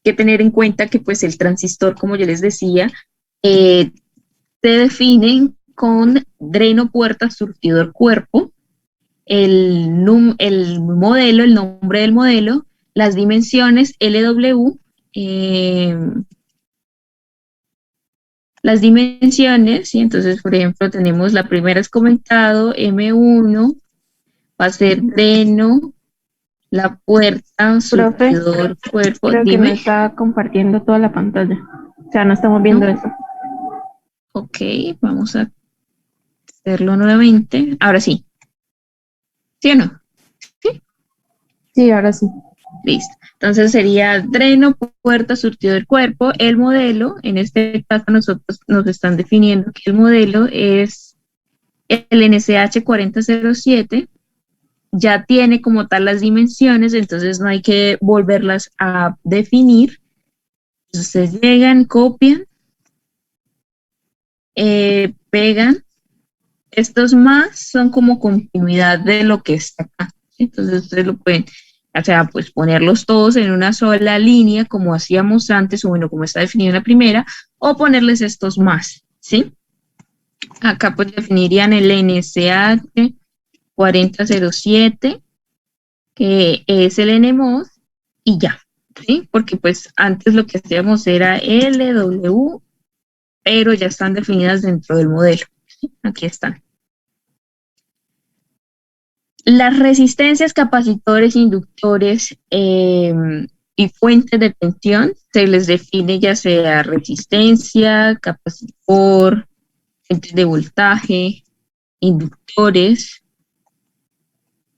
que tener en cuenta que pues el transistor, como yo les decía, se define con dreno, puerta, surtidor, cuerpo, el modelo, el nombre del modelo, las dimensiones LW, las dimensiones, y entonces, por ejemplo, tenemos la primera es comentado, M1, va a ser dreno, la puerta, Profe, surtidor, cuerpo, creo que no dime. está compartiendo toda la pantalla. O sea, no estamos viendo ¿No? eso. Ok, vamos a hacerlo nuevamente. Ahora sí. ¿Sí o no? Sí. Sí, ahora sí. Listo. Entonces sería dreno, puerta, surtidor, cuerpo. El modelo, en este caso nosotros nos están definiendo que el modelo es el NSH 4007. Ya tiene como tal las dimensiones, entonces no hay que volverlas a definir. Ustedes llegan, copian, pegan. Estos más son como continuidad de lo que está acá. Entonces ustedes lo pueden, o sea, pues ponerlos todos en una sola línea como hacíamos antes, o bueno, como está definido en la primera, o ponerles estos más, ¿sí? Acá pues definirían el NSH 4007, que es el NMOS, y ya, ¿sí? Porque pues antes lo que hacíamos era LW, pero ya están definidas dentro del modelo. Aquí están. Las resistencias, capacitores, inductores y fuentes de tensión se les define ya sea resistencia, capacitor, fuentes de voltaje, inductores.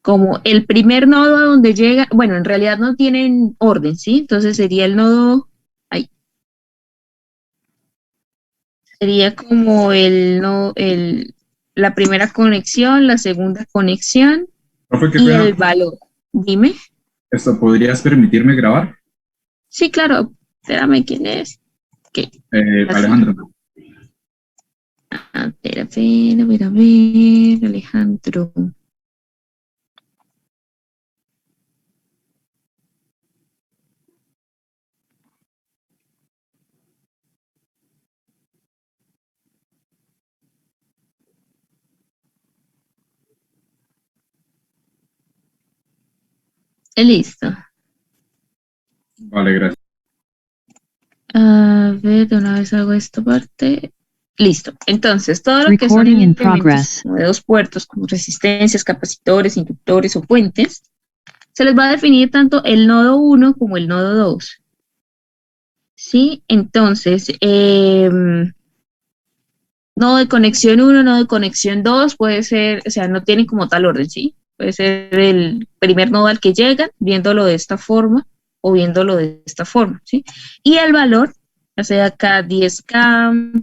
Como el primer nodo a donde llega, bueno, en realidad no tienen orden, ¿sí? Entonces sería el nodo, ahí, sería como la primera conexión, la segunda conexión Profe, qué y pena. el valor. Dime. ¿Podrías permitirme grabar? Sí, claro. Espérame, ¿quién es? ¿Qué? Así. Alejandro. A ver, Alejandro. Listo. Vale, gracias. A ver, de una vez hago esta parte. Listo. Entonces, todo lo que son Recording in elementos progress. como de dos puertos, como resistencias, capacitores, inductores o fuentes, se les va a definir tanto el nodo 1 como el nodo 2. ¿Sí? Entonces, nodo de conexión 1, nodo de conexión 2, puede ser, o sea, no tienen como tal orden, ¿sí? Puede ser el primer nodo al que llegan, viéndolo de esta forma o viéndolo de esta forma, ¿sí? Y el valor, ya sea acá 10K,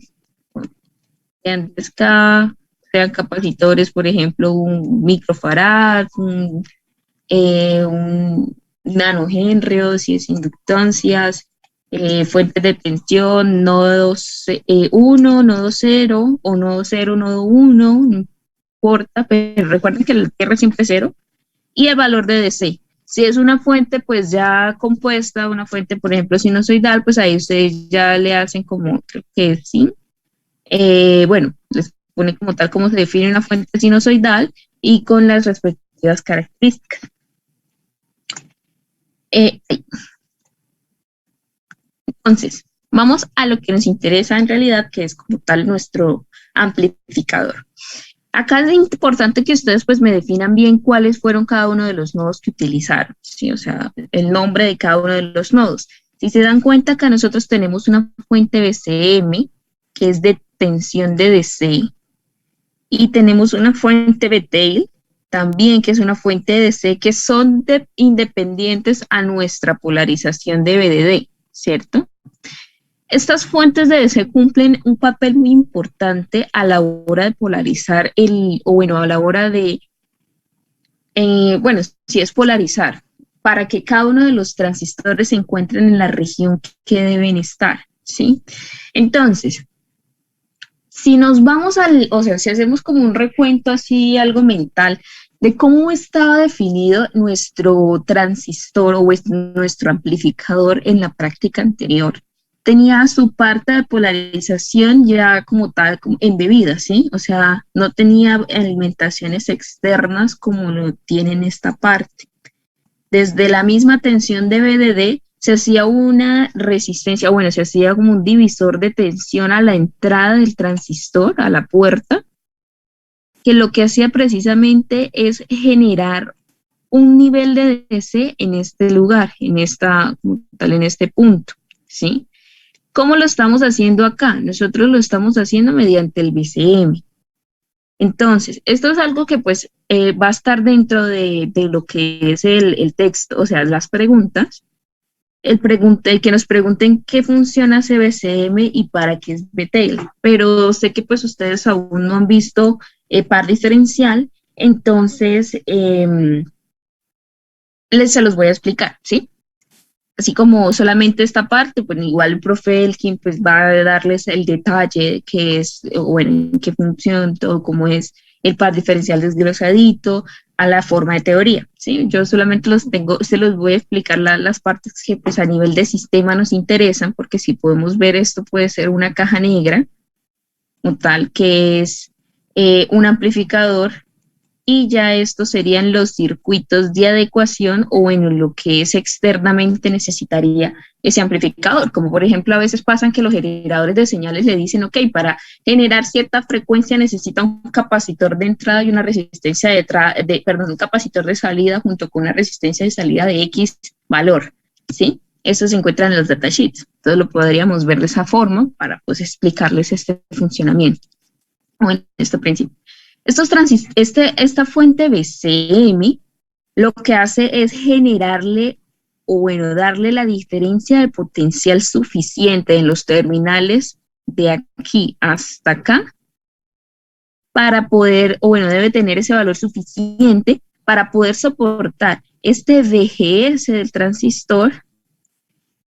sean 10K, sean capacitores, por ejemplo, un microfarad, un nanohenrio, si es inductancias, fuentes de tensión, nodos 1, nodo 0 o nodo 0, nodo 1, no importa, pero recuerden que el tierra siempre es 0, y el valor de DC. Si es una fuente pues ya compuesta, una fuente por ejemplo sinusoidal, pues ahí ustedes ya le hacen como, creo que sí, bueno, les pone como tal cómo se define una fuente sinusoidal y con las respectivas características. Entonces, vamos a lo que nos interesa en realidad, que es como tal nuestro amplificador. Acá es importante que ustedes pues me definan bien cuáles fueron cada uno de los nodos que utilizaron, ¿sí? O sea, el nombre de cada uno de los nodos. Si se dan cuenta, acá nosotros tenemos una fuente BCM, que es de tensión de DC, y tenemos una fuente BTAIL, también que es una fuente de DC, que son independientes a nuestra polarización de BDD, ¿cierto? Estas fuentes de DC cumplen un papel muy importante a la hora de polarizar a la hora de, si es polarizar, para que cada uno de los transistores se encuentren en la región que deben estar, ¿sí? Entonces, si nos vamos si hacemos como un recuento así, algo mental, de cómo estaba definido nuestro transistor o nuestro amplificador en la práctica anterior. Tenía su parte de polarización ya como tal embebida, ¿sí? O sea, no tenía alimentaciones externas como lo tiene en esta parte. Desde la misma tensión de VDD se hacía una resistencia, bueno, se hacía como un divisor de tensión a la entrada del transistor, a la puerta, que lo que hacía precisamente es generar un nivel de DC en este lugar, en este punto, ¿sí? ¿Cómo lo estamos haciendo acá? Nosotros lo estamos haciendo mediante el VCM. Entonces, esto es algo que pues va a estar dentro de lo que es el texto, o sea, las preguntas. El que nos pregunten qué funciona CBCM y para qué es BTL, pero sé que pues ustedes aún no han visto par diferencial, entonces se los voy a explicar, ¿sí? Así como solamente esta parte, pues igual el profe Elkin pues va a darles el detalle de qué es, bueno, en qué funciona, todo cómo es el par diferencial desglosadito, a la forma de teoría, ¿sí? Yo solamente se los voy a explicar las partes que pues a nivel de sistema nos interesan, porque si podemos ver esto puede ser una caja negra, o tal, que es un amplificador, y ya estos serían los circuitos de adecuación o en lo que es externamente necesitaría ese amplificador, como por ejemplo a veces pasan que los generadores de señales le dicen, ok, para generar cierta frecuencia necesita un capacitor de entrada y una resistencia un capacitor de salida junto con una resistencia de salida de X valor, ¿sí? Eso se encuentra en los datasheets, entonces lo podríamos ver de esa forma para pues explicarles este funcionamiento, o en este principio. Esta fuente BCM lo que hace es generarle, o bueno, darle la diferencia de potencial suficiente en los terminales de aquí hasta acá para poder, o bueno, debe tener ese valor suficiente para poder soportar este VGS del transistor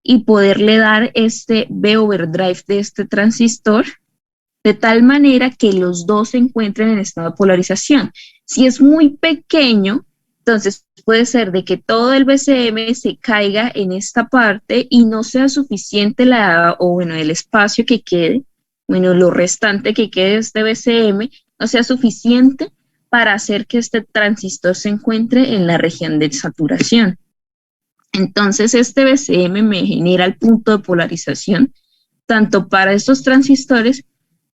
y poderle dar este V overdrive de este transistor de tal manera que los dos se encuentren en estado de polarización. Si es muy pequeño, entonces puede ser de que todo el BCM se caiga en esta parte y no sea suficiente el espacio que quede, bueno, lo restante que quede de este BCM no sea suficiente para hacer que este transistor se encuentre en la región de saturación. Entonces este BCM me genera el punto de polarización tanto para estos transistores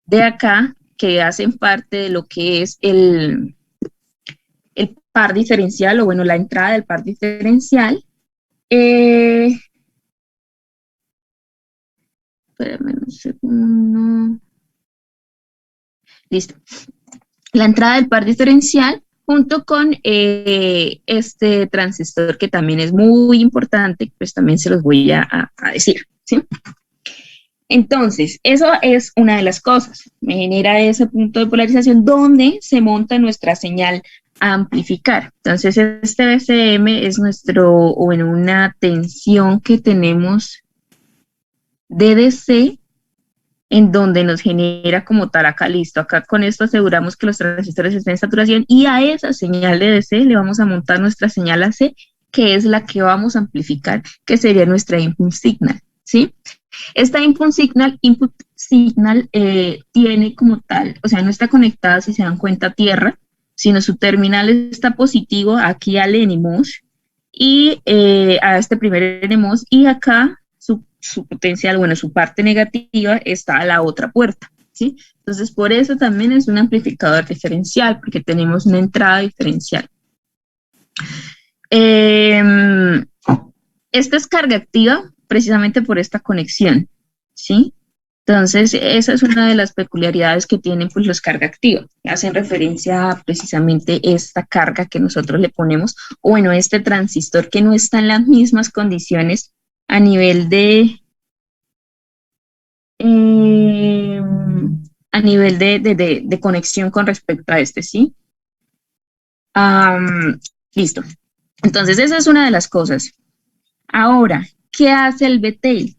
de acá, que hacen parte de lo que es el par diferencial, o bueno, la entrada del par diferencial. Espérame un segundo. Listo. La entrada del par diferencial junto con este transistor que también es muy importante, pues también se los voy a decir, ¿sí? Entonces, eso es una de las cosas. Me genera ese punto de polarización donde se monta nuestra señal a amplificar. Entonces, este BCM es una tensión que tenemos de DC en donde nos genera como tal acá, listo. Acá con esto aseguramos que los transistores estén en saturación y a esa señal de DC le vamos a montar nuestra señal AC, que es la que vamos a amplificar, que sería nuestra input signal, ¿sí? Esta input signal tiene como tal, o sea, no está conectada, si se dan cuenta, a tierra, sino su terminal está positivo aquí al NMOS y a este primer NMOS, y acá su potencial, bueno, su parte negativa está a la otra puerta, ¿sí? Entonces, por eso también es un amplificador diferencial, porque tenemos una entrada diferencial. Esta es carga activa precisamente por esta conexión, ¿sí? Entonces, esa es una de las peculiaridades que tienen pues los carga activa, que hacen referencia a precisamente esta carga que nosotros le ponemos, o bueno, este transistor que no está en las mismas condiciones a nivel de conexión con respecto a este, ¿sí? Listo. Entonces, esa es una de las cosas. Ahora, ¿qué hace el BTL?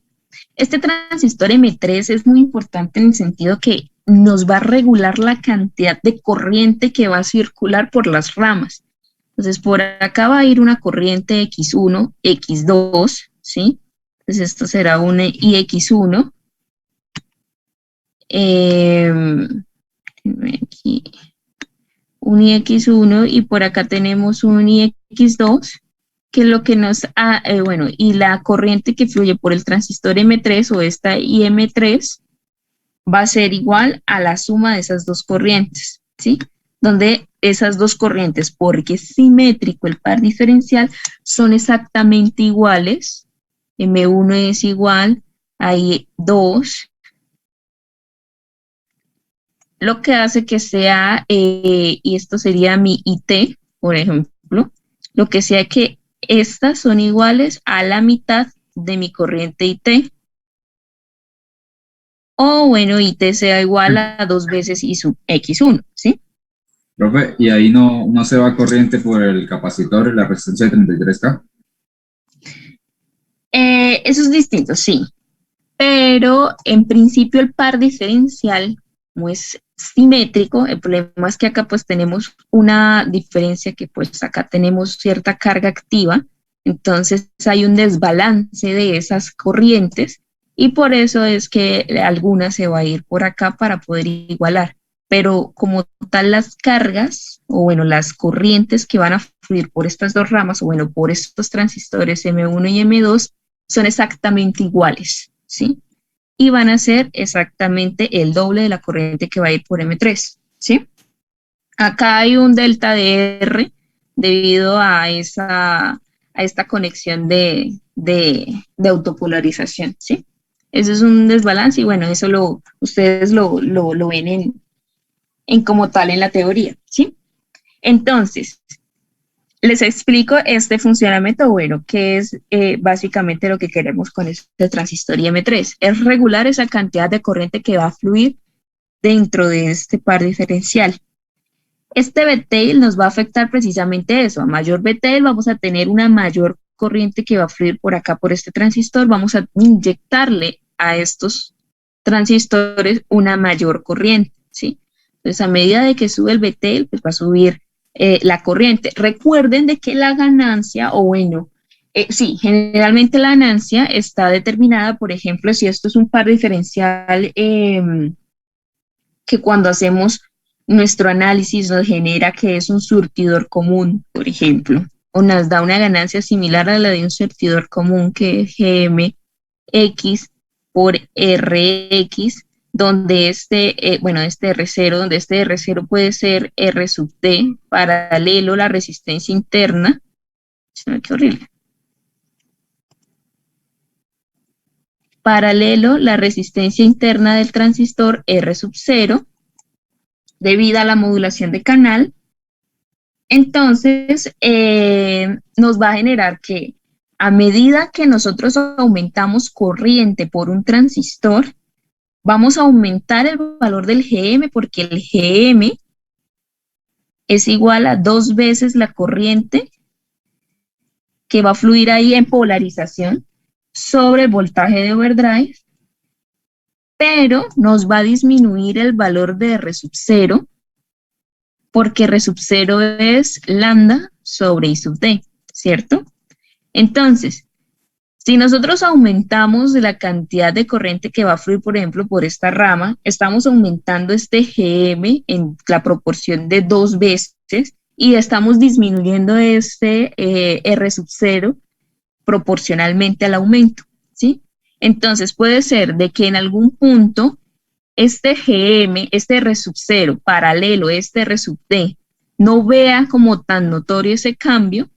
Este transistor M3 es muy importante en el sentido que nos va a regular la cantidad de corriente que va a circular por las ramas. Entonces, por acá va a ir una corriente X1, X2, ¿sí? Entonces, esto será un IX1. Aquí, un IX1 y por acá tenemos un IX2, que es lo que nos, bueno, y la corriente que fluye por el transistor M3 o esta IM3 va a ser igual a la suma de esas dos corrientes, ¿sí? Donde esas dos corrientes, porque es simétrico el par diferencial, son exactamente iguales. M1 es igual a I2, lo que hace que sea, y esto sería mi IT, por ejemplo, lo que sea que estas son iguales a la mitad de mi corriente IT. O bueno, IT sea igual a 2 veces I sub X1, ¿sí? Profe, y ahí no se va corriente por el capacitor y la resistencia de 33K. Eso es distinto, sí. Pero en principio el par diferencial no es simétrico. El problema es que acá pues tenemos una diferencia que pues acá tenemos cierta carga activa. Entonces hay un desbalance de esas corrientes y por eso es que alguna se va a ir por acá para poder igualar. Pero como tal las cargas, o bueno, las corrientes que van a fluir por estas dos ramas, o bueno, por estos transistores M1 y M2, son exactamente iguales, ¿sí? Y van a ser exactamente el doble de la corriente que va a ir por M3, ¿sí? Acá hay un delta de R debido a esta conexión de autopolarización, ¿sí? Eso es un desbalance y bueno, eso ustedes lo ven en como tal en la teoría, ¿sí? Entonces, les explico este funcionamiento, bueno, que es básicamente lo que queremos con este transistor IM3, es regular esa cantidad de corriente que va a fluir dentro de este par diferencial. Este B-tail nos va a afectar precisamente eso, a mayor B-tail vamos a tener una mayor corriente que va a fluir por acá por este transistor, vamos a inyectarle a estos transistores una mayor corriente, ¿sí? Entonces, a medida de que sube el B-tail, pues va a subir la corriente. Recuerden de que la ganancia, o bueno, sí, generalmente la ganancia está determinada, por ejemplo, si esto es un par diferencial que cuando hacemos nuestro análisis nos genera que es un surtidor común, por ejemplo, o nos da una ganancia similar a la de un surtidor común que es GMX por RX, donde este R0, donde este R0 puede ser R sub D, paralelo la resistencia interna. Qué horrible. Paralelo la resistencia interna del transistor R sub 0, debido a la modulación de canal. Entonces, nos va a generar que a medida que nosotros aumentamos corriente por un transistor, vamos a aumentar el valor del GM porque el GM es igual a 2 veces la corriente que va a fluir ahí en polarización sobre el voltaje de overdrive, pero nos va a disminuir el valor de R sub 0 porque R sub 0 es lambda sobre I sub D, ¿cierto? Entonces, si nosotros aumentamos la cantidad de corriente que va a fluir, por ejemplo, por esta rama, estamos aumentando este GM en la proporción de 2 veces y estamos disminuyendo este R sub 0 proporcionalmente al aumento, ¿sí? Entonces puede ser de que en algún punto este GM, este R sub 0, paralelo, este R sub D, no vea como tan notorio ese cambio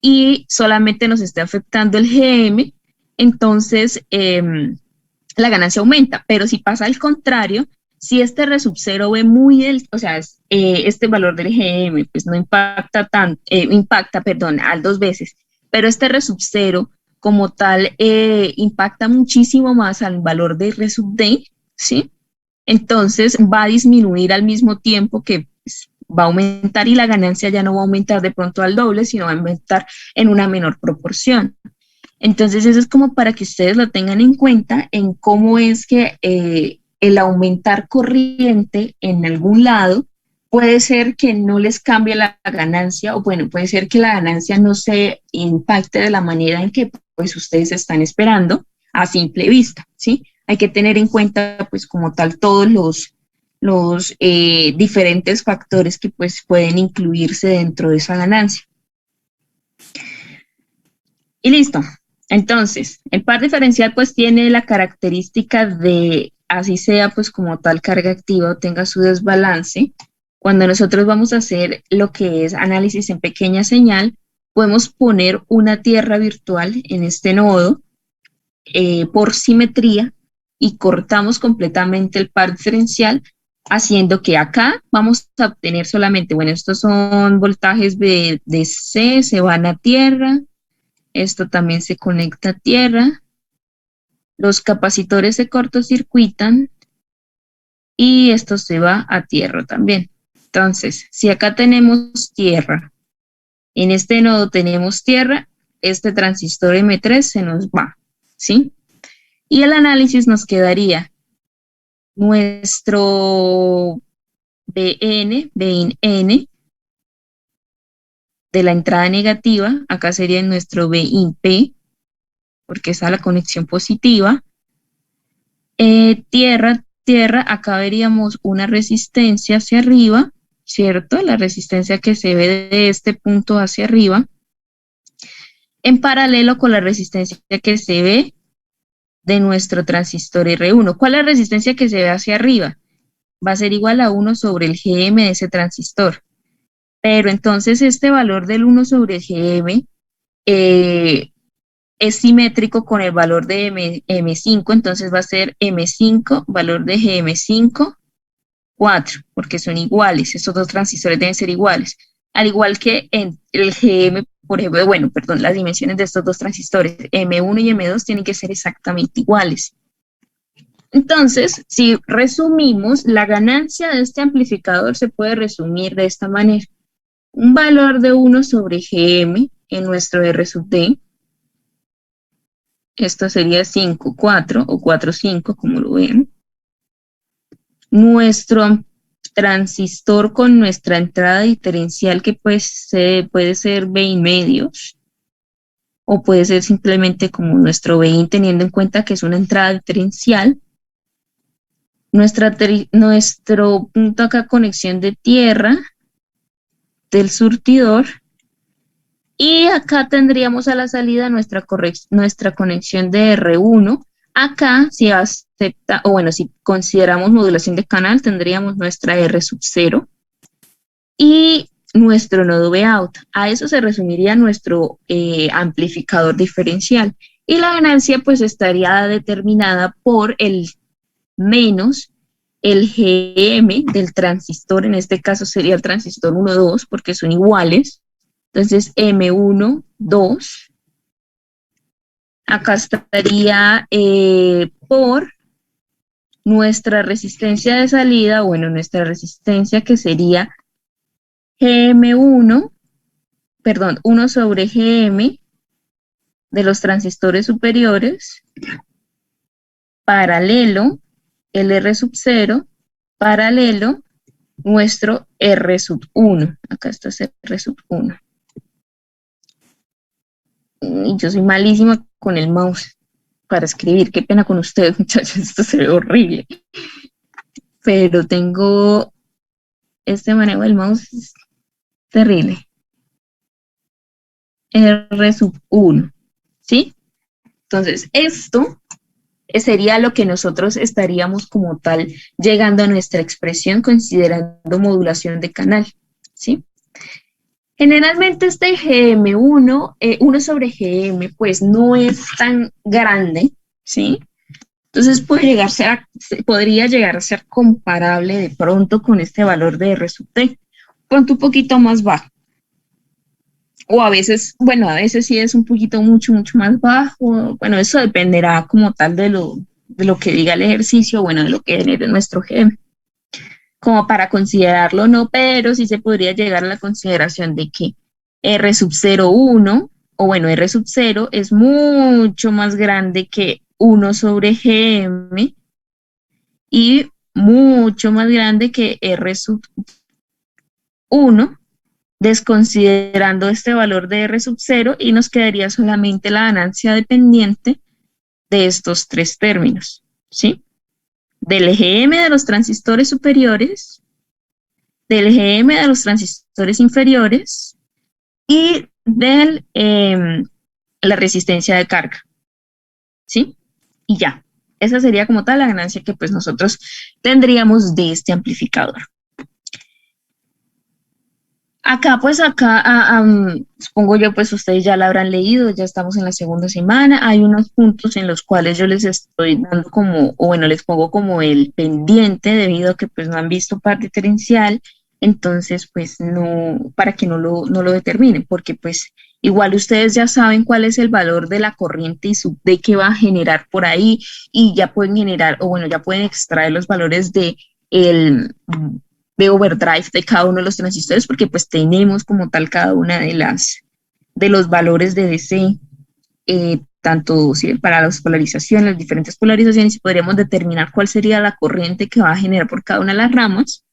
y solamente nos esté afectando el GM, entonces la ganancia aumenta. Pero si pasa al contrario, si este R sub 0 ve muy, este valor del GM, pues no impacta al 2 veces, pero este R sub 0 como tal impacta muchísimo más al valor de R sub D, ¿sí? Entonces va a disminuir al mismo tiempo que pues, va a aumentar y la ganancia ya no va a aumentar de pronto al doble, sino va a aumentar en una menor proporción. Entonces eso es como para que ustedes lo tengan en cuenta en cómo es que el aumentar corriente en algún lado puede ser que no les cambie la ganancia, o bueno, puede ser que la ganancia no se impacte de la manera en que pues ustedes están esperando a simple vista, ¿sí? Hay que tener en cuenta pues como tal todos los diferentes factores que pues pueden incluirse dentro de esa ganancia. Y listo. Entonces, el par diferencial pues tiene la característica de, así sea pues como tal carga activa o tenga su desbalance, cuando nosotros vamos a hacer lo que es análisis en pequeña señal, podemos poner una tierra virtual en este nodo por simetría y cortamos completamente el par diferencial, haciendo que acá vamos a obtener solamente, bueno, estos son voltajes de C, se van a tierra, esto también se conecta a tierra, los capacitores se cortocircuitan y esto se va a tierra también. Entonces, si acá tenemos tierra, en este nodo tenemos tierra, este transistor M3 se nos va, ¿sí? Y el análisis nos quedaría nuestro Bin N de la entrada negativa, acá sería nuestro Bin P, porque está la conexión positiva. Tierra, acá veríamos una resistencia hacia arriba, ¿cierto? La resistencia que se ve de este punto hacia arriba, en paralelo con la resistencia que se ve de nuestro transistor R1. ¿Cuál es la resistencia que se ve hacia arriba? Va a ser igual a 1 sobre el GM de ese transistor. Pero entonces este valor del 1 sobre el GM es simétrico con el valor de M5, entonces va a ser M5, valor de GM5, 4, porque son iguales, estos dos transistores deben ser iguales. Al igual que en el GM, por ejemplo, bueno, perdón, las dimensiones de estos dos transistores, M1 y M2, tienen que ser exactamente iguales. Entonces, si resumimos, la ganancia de este amplificador se puede resumir de esta manera. Un valor de 1 sobre GM en nuestro R sub D, esto sería 5, 4 o 4, 5, como lo ven. Nuestro transistor con nuestra entrada diferencial, que pues puede ser Bin medios, o puede ser simplemente como nuestro Bin, teniendo en cuenta que es una entrada diferencial. Nuestro punto acá, conexión de tierra del surtidor. Y acá tendríamos a la salida nuestra conexión de R1. Acá, si acepta, o bueno, si consideramos modulación de canal, tendríamos nuestra R sub 0 y nuestro nodo Vout. A eso se resumiría nuestro amplificador diferencial. Y la ganancia pues estaría determinada por el menos el GM del transistor, en este caso sería el transistor 1, 2, porque son iguales. Entonces, M1, 2. Acá estaría por nuestra resistencia de salida, bueno, nuestra resistencia que sería GM1, perdón, 1 sobre GM de los transistores superiores, paralelo, el R sub 0, paralelo, nuestro R sub 1. Acá está ese R sub 1. Y yo soy malísima con el mouse para escribir. Qué pena con ustedes, muchachos, esto se ve horrible. Pero tengo este manejo del mouse, es terrible. R sub 1, ¿sí? Entonces, esto sería lo que nosotros estaríamos como tal llegando a nuestra expresión considerando modulación de canal, ¿sí? Generalmente este GM1, 1 sobre GM, pues no es tan grande, ¿sí? Entonces podría llegar a ser comparable de pronto con este valor de R sub T, pronto un poquito más bajo. O a veces, bueno, a veces sí es un poquito mucho más bajo. Bueno, eso dependerá como tal de lo que diga el ejercicio, bueno, de lo que genere nuestro GM. Como para considerarlo, no, pero sí se podría llegar a la consideración de que R sub 0,1, o bueno, R sub 0 es mucho más grande que 1 sobre GM, y mucho más grande que R sub 1, desconsiderando este valor de R sub 0, y nos quedaría solamente la ganancia dependiente de estos tres términos, ¿sí? Del EGM de los transistores superiores, del EGM de los transistores inferiores y de la resistencia de carga, ¿sí? Y ya, esa sería como tal la ganancia que pues nosotros tendríamos de este amplificador. Acá, supongo yo, pues ustedes ya la habrán leído, ya estamos en la segunda semana, hay unos puntos en los cuales yo les estoy dando como, o bueno, les pongo como el pendiente debido a que pues no han visto par diferencial, entonces pues no, para que no lo determinen, porque pues igual ustedes ya saben cuál es el valor de la corriente y de qué va a generar por ahí, y ya pueden generar, o bueno, ya pueden extraer los valores de de overdrive de cada uno de los transistores, porque pues tenemos como tal cada una de los valores de DC, tanto ¿sí? Para las polarizaciones, las diferentes polarizaciones, y podríamos determinar cuál sería la corriente que va a generar por cada una de las ramas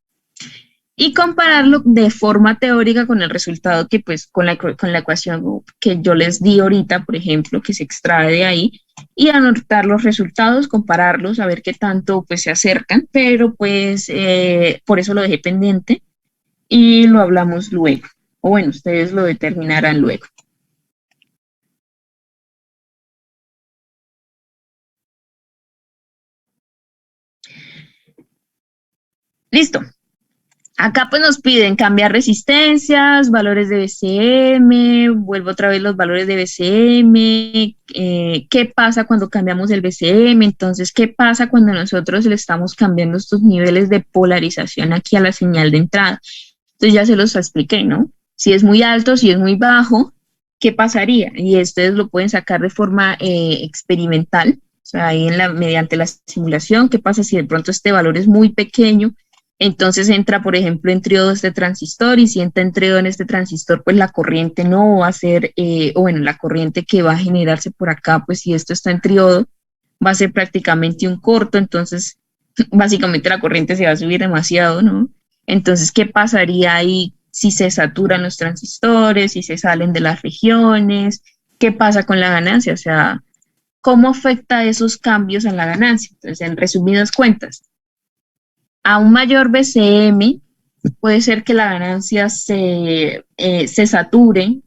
y compararlo de forma teórica con el resultado que pues con la ecuación que yo les di ahorita, por ejemplo, que se extrae de ahí, y anotar los resultados, compararlos, a ver qué tanto pues se acercan, pero pues por eso lo dejé pendiente y lo hablamos luego, o bueno, ustedes lo determinarán luego. Listo. Acá pues nos piden cambiar resistencias, valores de BCM, vuelvo otra vez los valores de BCM, qué pasa cuando cambiamos el BCM, entonces qué pasa cuando nosotros le estamos cambiando estos niveles de polarización aquí a la señal de entrada. Entonces ya se los expliqué, ¿no? Si es muy alto, si es muy bajo, ¿qué pasaría? Y ustedes lo pueden sacar de forma experimental, o sea, ahí mediante la simulación, ¿qué pasa si de pronto este valor es muy pequeño? Entonces entra, por ejemplo, en triodo este transistor, y si entra en triodo en este transistor, pues la corriente no va a ser, o bueno, la corriente que va a generarse por acá, pues si esto está en triodo, va a ser prácticamente un corto, entonces básicamente la corriente se va a subir demasiado, ¿no? Entonces, ¿qué pasaría ahí si se saturan los transistores, si se salen de las regiones? ¿Qué pasa con la ganancia? O sea, ¿cómo afecta esos cambios en la ganancia? Entonces, en resumidas cuentas, a un mayor BCM puede ser que la ganancia se sature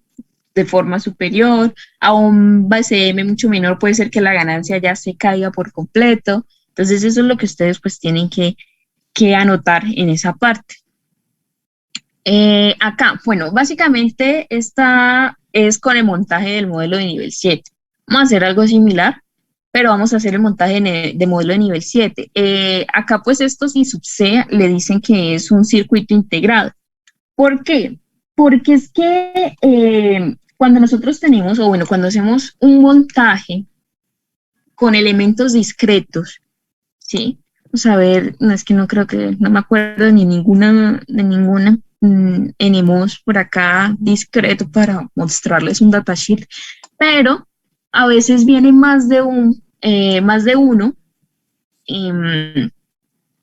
de forma superior, a un BCM mucho menor puede ser que la ganancia ya se caiga por completo. Entonces eso es lo que ustedes pues tienen que anotar en esa parte. Acá, bueno, básicamente esta es con el montaje del modelo de nivel 7. Vamos a hacer algo similar, pero vamos a hacer el montaje de modelo de nivel 7. Acá pues estos y sub C le dicen que es un circuito integrado. ¿Por qué? Porque es que cuando nosotros tenemos, o bueno, cuando hacemos un montaje con elementos discretos, ¿sí? Vamos a ver, no es que no creo que, no me acuerdo de ninguna NMOS por acá discreto para mostrarles un datasheet, pero a veces viene más de uno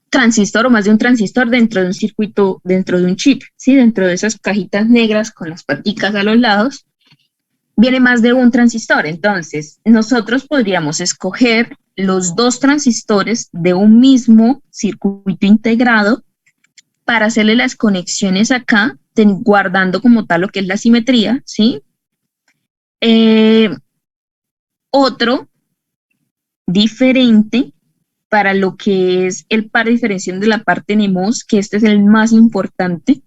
transistor o más de un transistor dentro de un circuito, dentro de un chip, ¿sí? Dentro de esas cajitas negras con las paticas a los lados, viene más de un transistor. Entonces, nosotros podríamos escoger los dos transistores de un mismo circuito integrado para hacerle las conexiones acá, guardando como tal lo que es la simetría, ¿sí? Otro diferente para lo que es el par de diferenciación de la parte NMOS, que este es el más importante,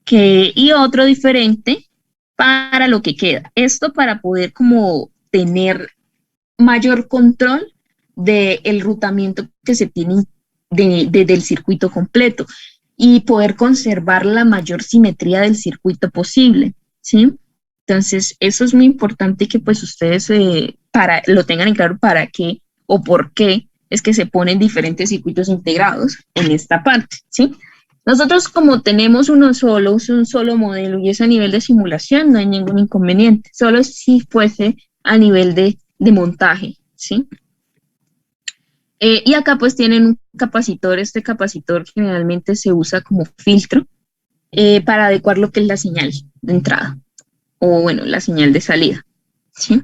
y otro diferente para lo que queda. Esto para poder como tener mayor control del rutamiento que se tiene del circuito completo y poder conservar la mayor simetría del circuito posible, ¿sí? Entonces, eso es muy importante que pues ustedes lo tengan en claro para qué o por qué es que se ponen diferentes circuitos integrados en esta parte, ¿sí? Nosotros como tenemos un solo modelo y es a nivel de simulación, no hay ningún inconveniente, solo si fuese a nivel de montaje, ¿sí? Y acá pues tienen un capacitor, este capacitor generalmente se usa como filtro para adecuar lo que es la señal de entrada o bueno, la señal de salida, ¿sí?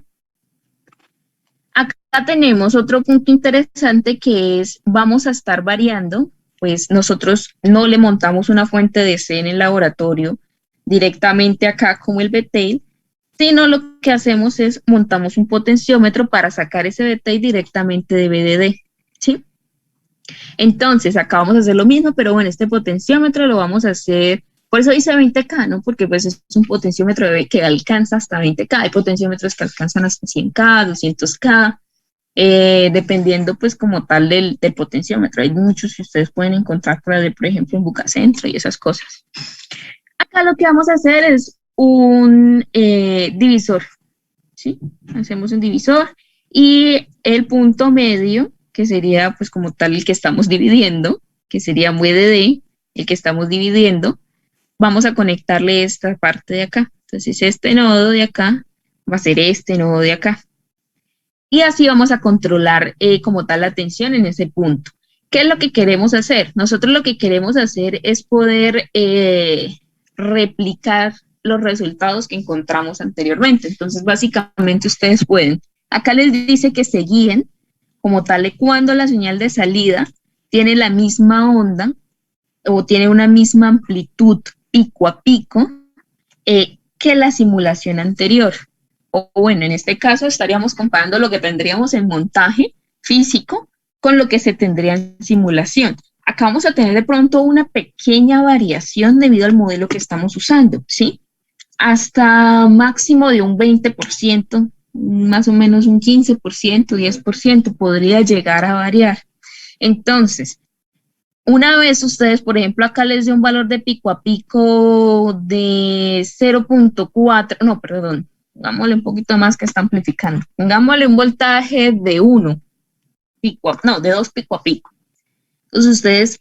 Acá tenemos otro punto interesante que es, vamos a estar variando, pues nosotros no le montamos una fuente de C en el laboratorio directamente acá como el BTEL, sino lo que hacemos es montamos un potenciómetro para sacar ese BTEL directamente de BDD, ¿sí? Entonces, acá vamos a hacer lo mismo, pero bueno, este potenciómetro lo vamos a hacer, por eso dice 20K, ¿no? Porque pues es un potenciómetro que alcanza hasta 20K. Hay potenciómetros que alcanzan hasta 100K, 200K, dependiendo pues como tal del potenciómetro. Hay muchos que ustedes pueden encontrar por ejemplo, en Bucacentro y esas cosas. Acá lo que vamos a hacer es un divisor, ¿sí? Hacemos un divisor y el punto medio, que sería pues como tal el que estamos dividiendo, que sería VDD, el que estamos dividiendo, vamos a conectarle esta parte de acá. Entonces este nodo de acá va a ser este nodo de acá. Y así vamos a controlar como tal la tensión en ese punto. ¿Qué es lo que queremos hacer? Nosotros lo que queremos hacer es poder replicar los resultados que encontramos anteriormente. Entonces, básicamente ustedes pueden, acá les dice que se guíen como tal de cuando la señal de salida tiene la misma onda o tiene una misma amplitud pico a pico que la simulación anterior. O bueno, en este caso estaríamos comparando lo que tendríamos en montaje físico con lo que se tendría en simulación. Acá vamos a tener de pronto una pequeña variación debido al modelo que estamos usando, ¿sí? Hasta máximo de un 20%, más o menos un 15%, 10% podría llegar a variar. Entonces, una vez ustedes, por ejemplo, acá les dé un valor de pico a pico de 0.4, no, perdón, pongámosle un poquito más que está amplificando. Pongámosle un voltaje de 1 pico, no, de 2 pico a pico. Entonces ustedes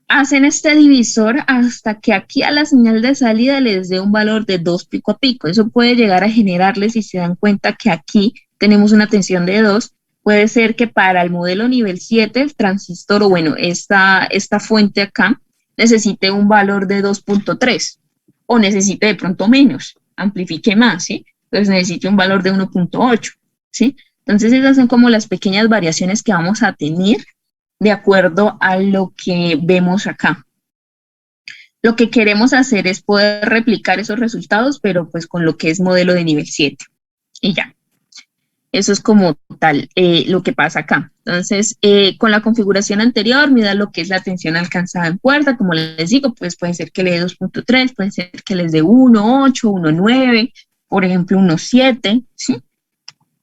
hacen este divisor hasta que aquí a la señal de salida les dé un valor de 2 pico a pico. Eso puede llegar a generarles, si se dan cuenta que aquí tenemos una tensión de 2, puede ser que para el modelo nivel 7, el transistor, o bueno, esta fuente acá, necesite un valor de 2.3 o necesite de pronto menos, amplifique más, ¿sí? Entonces necesite un valor de 1.8, ¿sí? Entonces esas son como las pequeñas variaciones que vamos a tener de acuerdo a lo que vemos acá. Lo que queremos hacer es poder replicar esos resultados, pero pues con lo que es modelo de nivel 7. Y ya. Eso es como tal lo que pasa acá. Entonces, con la configuración anterior, mida lo que es la tensión alcanzada en puerta. Como les digo, pues puede ser que le dé 2.3, puede ser que les dé 1.8, 1.9, por ejemplo, 1.7, ¿sí?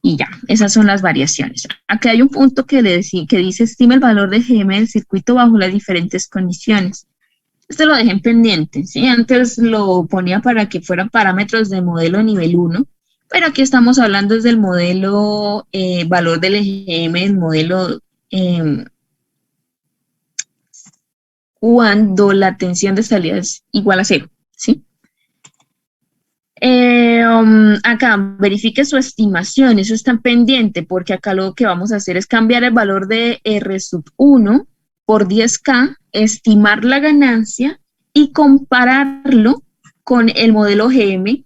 Y ya, esas son las variaciones. Aquí hay un punto que dice, estima el valor de GM del circuito bajo las diferentes condiciones. Esto lo dejé en pendiente, ¿sí? Antes lo ponía para que fueran parámetros de modelo nivel 1, pero aquí estamos hablando desde el modelo, valor del EGM, el modelo cuando la tensión de salida es igual a 0, ¿sí? Acá verifique su estimación, eso está pendiente porque acá lo que vamos a hacer es cambiar el valor de R sub 1 por 10K, estimar la ganancia y compararlo con el modelo GM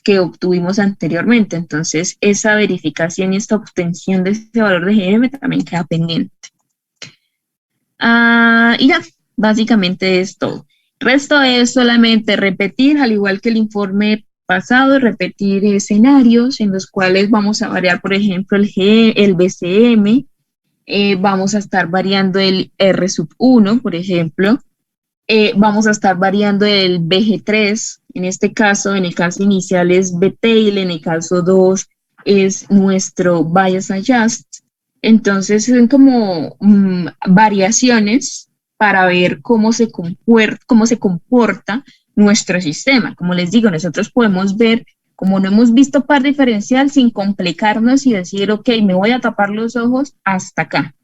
que obtuvimos anteriormente. Entonces, esa verificación y esta obtención de ese valor de GM también queda pendiente. Y ya, básicamente es todo. Resto es solamente repetir, al igual que el informe pasado, repetir escenarios en los cuales vamos a variar, por ejemplo, el BCM, vamos a estar variando el R sub 1, por ejemplo, vamos a estar variando el BG3, en este caso, en el caso inicial es BTail, en el caso 2 es nuestro bias adjust. Entonces son como variaciones para ver cómo se comporta nuestro sistema. Como les digo, nosotros podemos ver, como no hemos visto par diferencial, sin complicarnos y decir, ok, me voy a tapar los ojos hasta acá.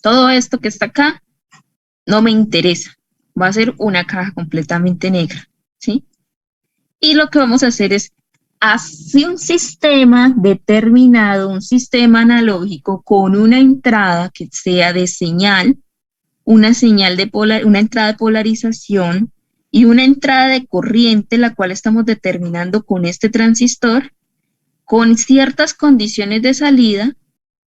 Todo esto que está acá no me interesa. Va a ser una caja completamente negra, ¿sí? Y lo que vamos a hacer es hace un sistema determinado, un sistema analógico con una entrada que sea de señal, una entrada de polarización y una entrada de corriente, la cual estamos determinando con este transistor, con ciertas condiciones de salida,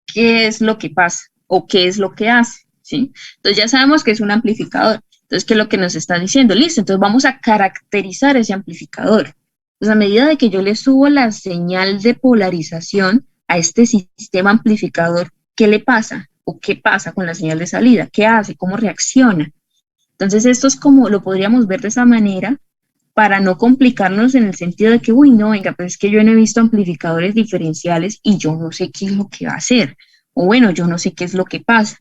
qué es lo que pasa o qué es lo que hace, ¿sí? Entonces ya sabemos que es un amplificador. Entonces, ¿qué es lo que nos está diciendo? Listo, entonces vamos a caracterizar ese amplificador. Pues a medida de que yo le subo la señal de polarización a este sistema amplificador, ¿qué le pasa? ¿O qué pasa con la señal de salida? ¿Qué hace? ¿Cómo reacciona? Entonces, esto es como lo podríamos ver de esa manera para no complicarnos en el sentido de que, uy, no, venga, pues es que yo no he visto amplificadores diferenciales y yo no sé qué es lo que va a hacer. O bueno, yo no sé qué es lo que pasa.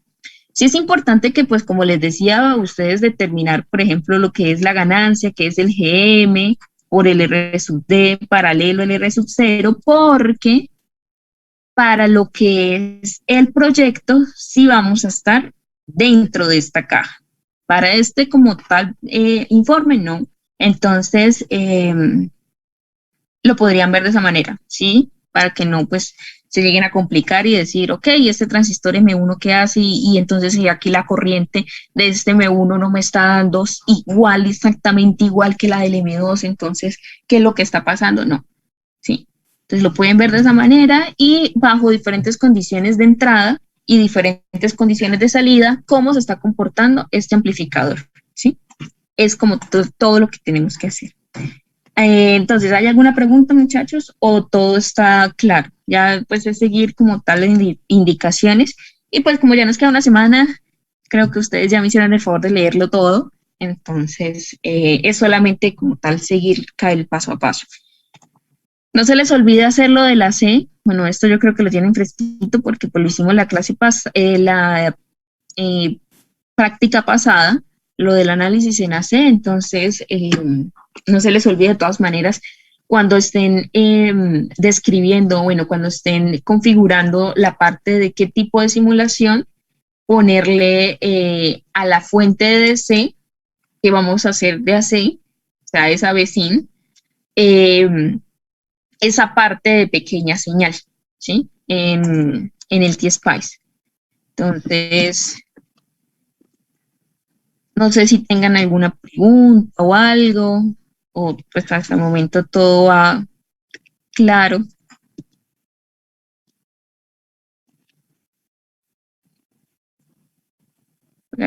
Sí es importante que, pues, como les decía, ustedes determinar, por ejemplo, lo que es la ganancia, que es el GM, por el R sub D, paralelo al R sub 0, porque para lo que es el proyecto, sí vamos a estar dentro de esta caja. Para este como tal informe, no. Entonces, lo podrían ver de esa manera, ¿sí? Para que no, pues, se lleguen a complicar y decir, ok, este transistor M1, ¿qué hace? Y entonces, si aquí la corriente de este M1 no me está dando igual, exactamente igual que la del M2, entonces, ¿qué es lo que está pasando? No, ¿sí? Entonces, lo pueden ver de esa manera y bajo diferentes condiciones de entrada y diferentes condiciones de salida, cómo se está comportando este amplificador, ¿sí? Es como todo lo que tenemos que hacer. Entonces, ¿hay alguna pregunta, muchachos? ¿O todo está claro? Ya pues es seguir como tal indicaciones. Y pues como ya nos queda una semana, creo que ustedes ya me hicieron el favor de leerlo todo. Entonces, es solamente como tal seguir el paso a paso. No se les olvide hacer lo de la C. Bueno, esto yo creo que lo tienen fresquito porque pues lo hicimos la clase práctica pasada, lo del análisis en AC. Entonces, no se les olvide de todas maneras cuando estén describiendo, bueno, cuando estén configurando la parte de qué tipo de simulación, ponerle a la fuente de DC que vamos a hacer de AC, o sea, esa vecina, esa parte de pequeña señal, ¿sí? En el T-Spice. Entonces, no sé si tengan alguna pregunta o algo, o pues hasta el momento todo va claro.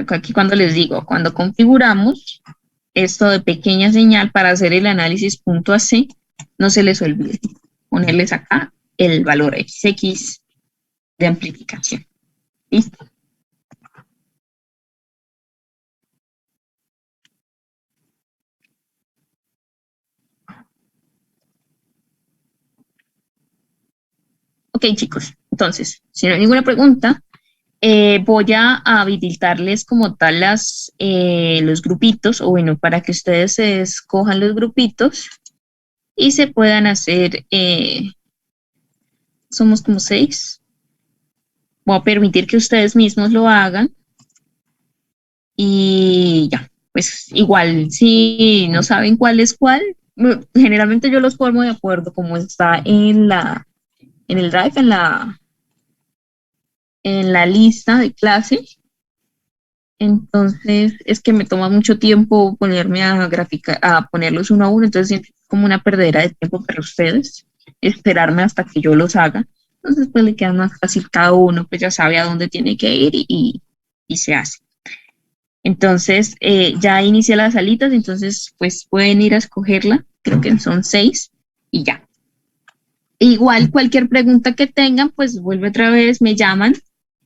Aquí cuando les digo, cuando configuramos esto de pequeña señal para hacer el análisis punto AC, no se les olvide ponerles acá el valor XX de amplificación. ¿Listo? Ok, chicos, entonces, si no hay ninguna pregunta, voy a habilitarles como tal los grupitos, o bueno, para que ustedes se escojan los grupitos y se puedan hacer, somos como 6. Voy a permitir que ustedes mismos lo hagan y ya, pues igual, si no saben cuál es cuál, generalmente yo los formo de acuerdo como está en el drive, en la lista de clase. Entonces, es que me toma mucho tiempo ponerme a ponerlos uno a uno, entonces es como una perdera de tiempo para ustedes, esperarme hasta que yo los haga. Entonces, pues le queda más fácil, cada uno pues ya sabe a dónde tiene que ir y se hace. Entonces, ya inicié las salitas, entonces pues pueden ir a escogerla, creo que son 6 y ya. Igual cualquier pregunta que tengan, pues vuelve otra vez, me llaman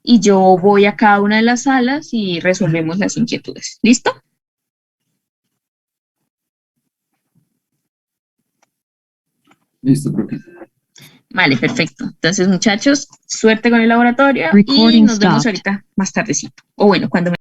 y yo voy a cada una de las salas y resolvemos las inquietudes. ¿Listo? Listo, profe. Vale, perfecto. Entonces, muchachos, suerte con el laboratorio y nos vemos ahorita más tardecito. O bueno, cuando me